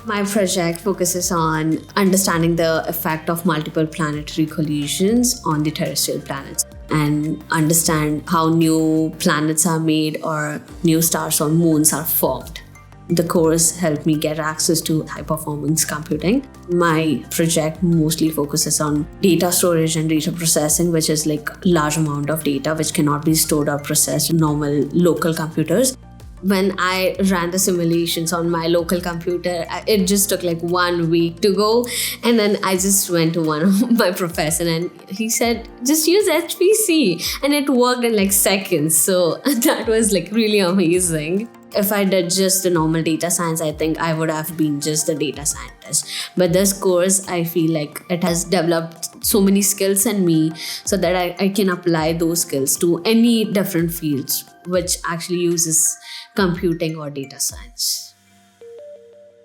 My project focuses on understanding the effect of multiple planetary collisions on the terrestrial planets and understand how new planets are made or new stars or moons are formed. The course helped me get access to high-performance computing. My project mostly focuses on data storage and data processing, which is like large amount of data which cannot be stored or processed in normal local computers. When I ran the simulations on my local computer, it just took like 1 week to go. And then I just went to one of my professor and he said, just use HPC. And it worked in like seconds. So that was like really amazing. If I did just the normal data science, I think I would have been just a data scientist. But this course, I feel like it has developed so many skills in me so that I can apply those skills to any different fields which actually uses computing or data science.